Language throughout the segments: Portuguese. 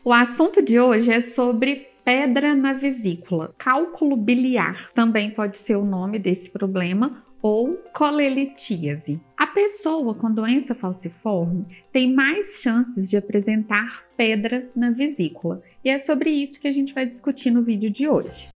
O assunto de hoje é sobre pedra na vesícula, cálculo biliar, também pode ser o nome desse problema, ou colelitíase. A pessoa com doença falciforme tem mais chances de apresentar pedra na vesícula, e é sobre isso que a gente vai discutir no vídeo de hoje.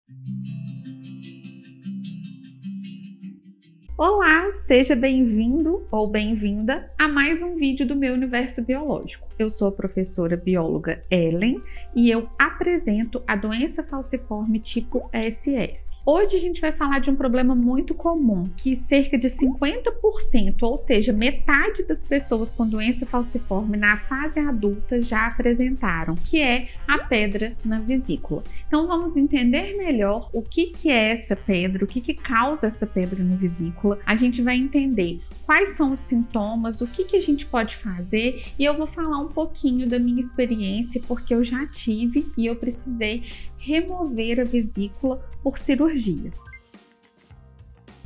Olá, seja bem-vindo ou bem-vinda a mais um vídeo do meu universo biológico. Eu sou a professora bióloga Ellen e eu apresento a doença falciforme tipo SS. Hoje a gente vai falar de um problema muito comum, que cerca de 50%, ou seja, metade das pessoas com doença falciforme na fase adulta já apresentaram, que é a pedra na vesícula. Então vamos entender melhor o que é essa pedra, o que causa essa pedra na vesícula. A gente vai entender quais são os sintomas, o que a gente pode fazer, e eu vou falar um pouquinho da minha experiência, porque eu já tive e eu precisei remover a vesícula por cirurgia.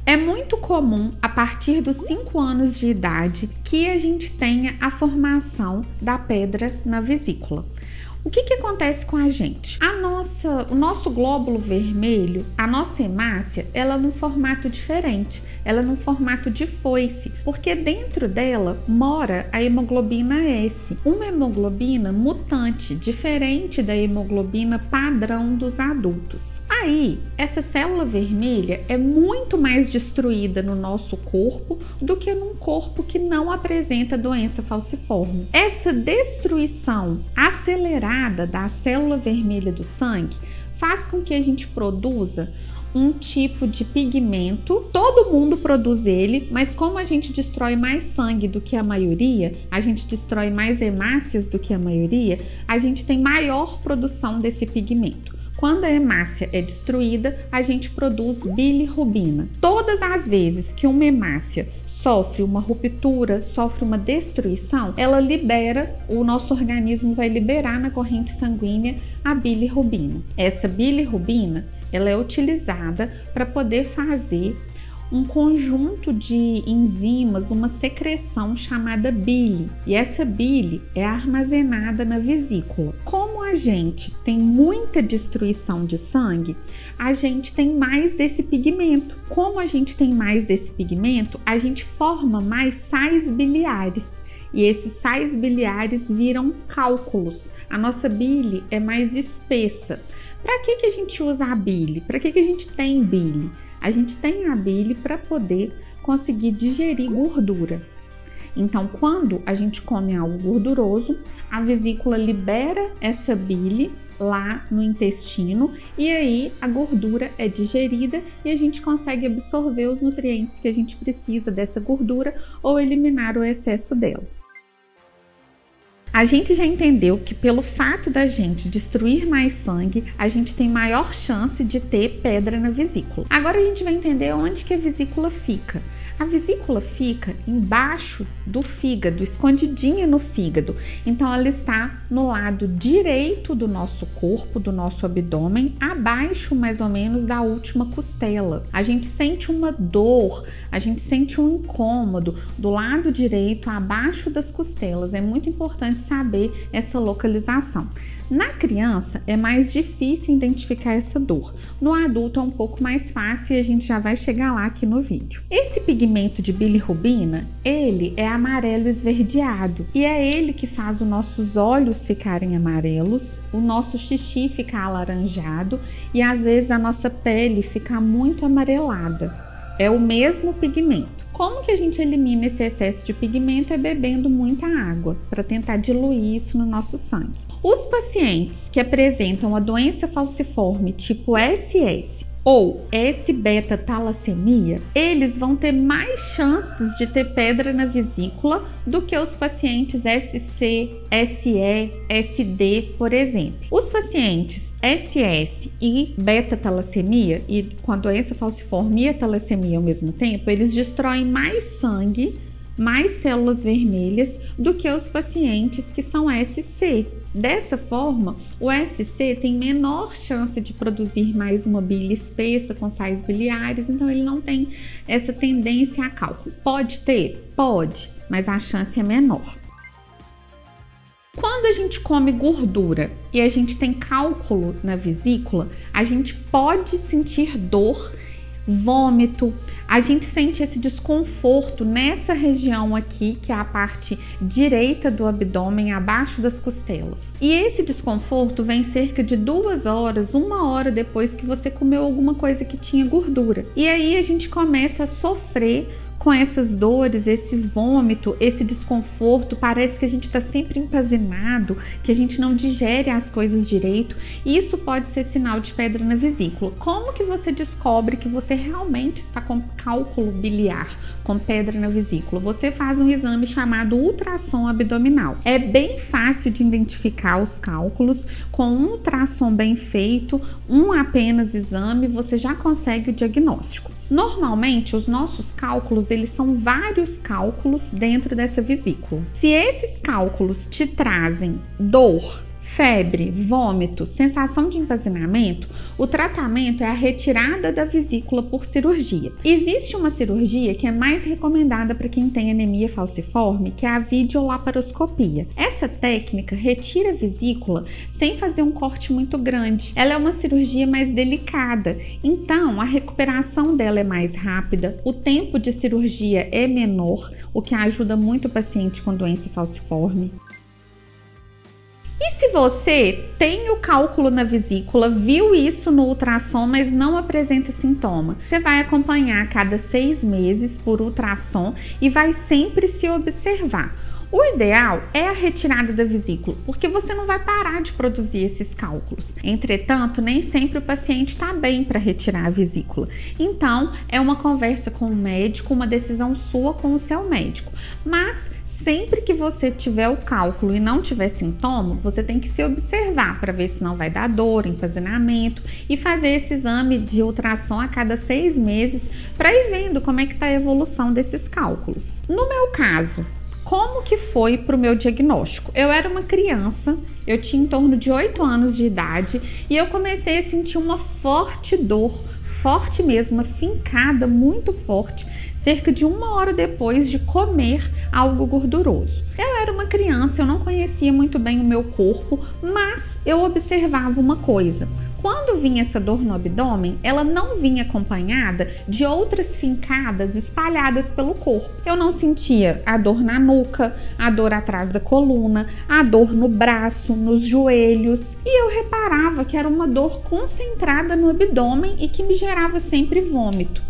É muito comum, a partir dos 5 anos de idade, que a gente tenha a formação da pedra na vesícula. O que acontece com a gente? O nosso glóbulo vermelho, a nossa hemácia, ela é num formato diferente, ela é num formato de foice, porque dentro dela mora a hemoglobina S, uma hemoglobina mutante, diferente da hemoglobina padrão dos adultos. Aí, essa célula vermelha é muito mais destruída no nosso corpo do que num corpo que não apresenta doença falciforme. Essa destruição acelerada da célula vermelha do sangue faz com que a gente produza um tipo de pigmento. Todo mundo produz ele, mas como a gente destrói mais sangue do que a maioria, a gente destrói mais hemácias do que a maioria, a gente tem maior produção desse pigmento. Quando a hemácia é destruída, a gente produz bilirrubina. Todas as vezes que uma hemácia sofre uma ruptura, sofre uma destruição, ela libera, o nosso organismo vai liberar na corrente sanguínea a bilirrubina. Essa bilirrubina, ela é utilizada para poder fazer um conjunto de enzimas, uma secreção chamada bile. E essa bile é armazenada na vesícula. Como a gente tem muita destruição de sangue, a gente tem mais desse pigmento. Como a gente tem mais desse pigmento, a gente forma mais sais biliares. E esses sais biliares viram cálculos. A nossa bile é mais espessa. Para que a gente usa a bile? Para que a gente tem bile? A gente tem a bile para poder conseguir digerir gordura. Então, quando a gente come algo gorduroso, a vesícula libera essa bile lá no intestino e aí a gordura é digerida e a gente consegue absorver os nutrientes que a gente precisa dessa gordura ou eliminar o excesso dela. A gente já entendeu que pelo fato da gente destruir mais sangue, a gente tem maior chance de ter pedra na vesícula. Agora a gente vai entender onde que a vesícula fica. A vesícula fica embaixo do fígado, escondidinha no fígado. Então ela está no lado direito do nosso corpo, do nosso abdômen, abaixo mais ou menos da última costela. A gente sente uma dor, a gente sente um incômodo do lado direito, abaixo das costelas. É muito importante saber essa localização. Na criança é mais difícil identificar essa dor. No adulto é um pouco mais fácil e a gente já vai chegar lá aqui no vídeo. Esse pigmento de bilirrubina, ele é amarelo esverdeado e é ele que faz os nossos olhos ficarem amarelos, o nosso xixi ficar alaranjado e às vezes a nossa pele ficar muito amarelada. É o mesmo pigmento. Como que a gente elimina esse excesso de pigmento? É bebendo muita água para tentar diluir isso no nosso sangue. Os pacientes que apresentam a doença falciforme tipo SS ou S-beta-talassemia, eles vão ter mais chances de ter pedra na vesícula do que os pacientes SC, SE, SD, por exemplo. Os pacientes SS e beta-talassemia, e com a doença falciforme e a talassemia ao mesmo tempo, eles destroem mais sangue, mais células vermelhas do que os pacientes que são SC. Dessa forma, o SC tem menor chance de produzir mais uma bile espessa com sais biliares, então ele não tem essa tendência a cálculo. Pode ter? Pode, mas a chance é menor. Quando a gente come gordura e a gente tem cálculo na vesícula, a gente pode sentir dor, vômito, a gente sente esse desconforto nessa região aqui, que é a parte direita do abdômen, abaixo das costelas. E esse desconforto vem cerca de 2 horas, 1 hora depois que você comeu alguma coisa que tinha gordura. E aí a gente começa a sofrer com essas dores, esse vômito, esse desconforto, parece que a gente está sempre empazinado, que a gente não digere as coisas direito, e isso pode ser sinal de pedra na vesícula. Como que você descobre que você realmente está com cálculo biliar, com pedra na vesícula? Você faz um exame chamado ultrassom abdominal. É bem fácil de identificar os cálculos, com um ultrassom bem feito, um apenas exame, você já consegue o diagnóstico. Normalmente, os nossos cálculos, eles são vários cálculos dentro dessa vesícula. Se esses cálculos te trazem dor, febre, vômito, sensação de empazinamento, o tratamento é a retirada da vesícula por cirurgia. Existe uma cirurgia que é mais recomendada para quem tem anemia falciforme, que é a videolaparoscopia. Essa técnica retira a vesícula sem fazer um corte muito grande. Ela é uma cirurgia mais delicada, então a recuperação dela é mais rápida, o tempo de cirurgia é menor, o que ajuda muito o paciente com doença falciforme. E se você tem o cálculo na vesícula, viu isso no ultrassom, mas não apresenta sintoma, você vai acompanhar a cada 6 meses por ultrassom e vai sempre se observar. O ideal é a retirada da vesícula, porque você não vai parar de produzir esses cálculos. Entretanto, nem sempre o paciente está bem para retirar a vesícula. Então, é uma conversa com o médico, uma decisão sua com o seu médico. Mas sempre que você tiver o cálculo e não tiver sintoma, você tem que se observar para ver se não vai dar dor, empazinamento, e fazer esse exame de ultrassom a cada 6 meses para ir vendo como é que está a evolução desses cálculos. No meu caso, como que foi para o meu diagnóstico? Eu era uma criança, eu tinha em torno de 8 anos de idade e eu comecei a sentir uma forte dor, forte mesmo, uma fincada muito forte, cerca de 1 hora depois de comer algo gorduroso. Eu era uma criança, eu não conhecia muito bem o meu corpo, mas eu observava uma coisa. Quando vinha essa dor no abdômen, ela não vinha acompanhada de outras fincadas espalhadas pelo corpo. Eu não sentia a dor na nuca, a dor atrás da coluna, a dor no braço, nos joelhos. E eu reparava que era uma dor concentrada no abdômen e que me gerava sempre vômito.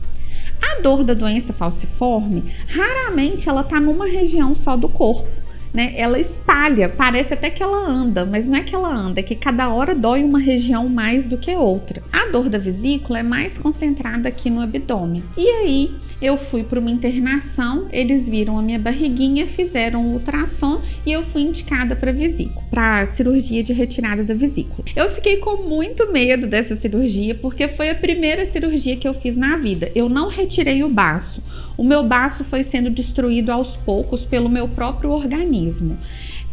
A dor da doença falciforme, raramente ela tá numa região só do corpo, né? Ela espalha, parece até que ela anda, mas não é que ela anda, é que cada hora dói uma região mais do que outra. A dor da vesícula é mais concentrada aqui no abdômen. E aí eu fui para uma internação, eles viram a minha barriguinha, fizeram o ultrassom e eu fui indicada para vesícula, para cirurgia de retirada da vesícula. Eu fiquei com muito medo dessa cirurgia porque foi a primeira cirurgia que eu fiz na vida. Eu não retirei o baço. O meu baço foi sendo destruído aos poucos pelo meu próprio organismo.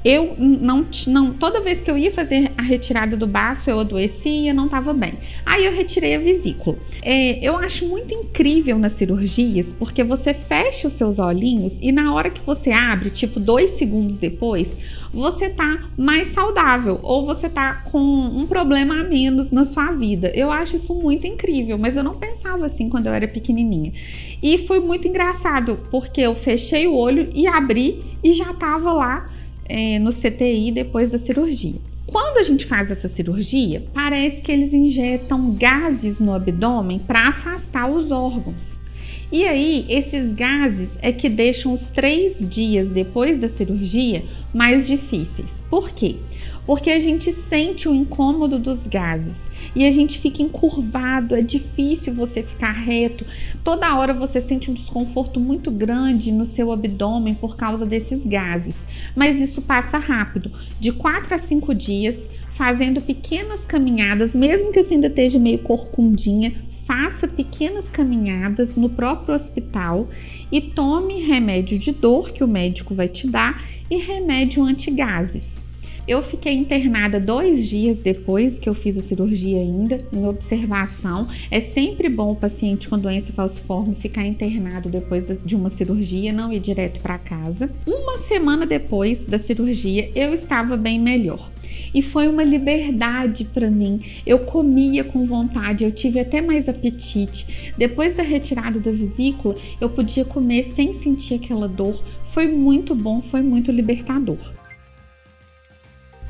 Eu não, toda vez que eu ia fazer a retirada do baço, eu adoecia, não estava bem. Aí eu retirei a vesícula. Eu acho muito incrível nas cirurgias, porque você fecha os seus olhinhos e na hora que você abre, tipo 2 segundos depois, você tá mais saudável ou você tá com um problema a menos na sua vida. Eu acho isso muito incrível, mas eu não pensava assim quando eu era pequenininha. E foi muito engraçado, porque eu fechei o olho e abri e já tava lá no CTI depois da cirurgia. Quando a gente faz essa cirurgia, parece que eles injetam gases no abdômen para afastar os órgãos. E aí, esses gases é que deixam os 3 dias depois da cirurgia mais difíceis. Por quê? Porque a gente sente o incômodo dos gases e a gente fica encurvado, é difícil você ficar reto. Toda hora você sente um desconforto muito grande no seu abdômen por causa desses gases. Mas isso passa rápido, de 4 a 5 dias, fazendo pequenas caminhadas, mesmo que você ainda esteja meio corcundinha, faça pequenas caminhadas no próprio hospital e tome remédio de dor que o médico vai te dar e remédio antigases. Eu fiquei internada 2 dias depois que eu fiz a cirurgia ainda, em observação. É sempre bom o paciente com doença falciforme ficar internado depois de uma cirurgia, não ir direto para casa. Uma semana depois da cirurgia, eu estava bem melhor. E foi uma liberdade para mim. Eu comia com vontade, eu tive até mais apetite. Depois da retirada da vesícula, eu podia comer sem sentir aquela dor. Foi muito bom, foi muito libertador.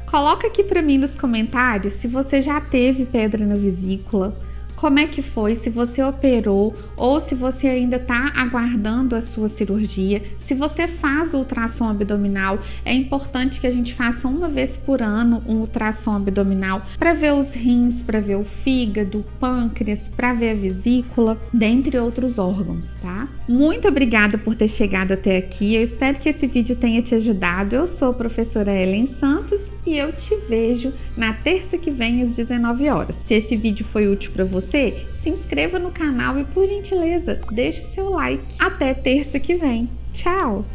Coloca aqui para mim nos comentários se você já teve pedra na vesícula, como é que foi, se você operou ou se você ainda está aguardando a sua cirurgia. Se você faz o ultrassom abdominal, é importante que a gente faça uma vez por ano um ultrassom abdominal para ver os rins, para ver o fígado, o pâncreas, para ver a vesícula, dentre outros órgãos, tá? Muito obrigada por ter chegado até aqui. Eu espero que esse vídeo tenha te ajudado. Eu sou a professora Ellen Santos e eu te vejo na terça que vem às 19 horas. Se esse vídeo foi útil para você, se inscreva no canal e, por gentileza, deixe seu like. Até terça que vem. Tchau!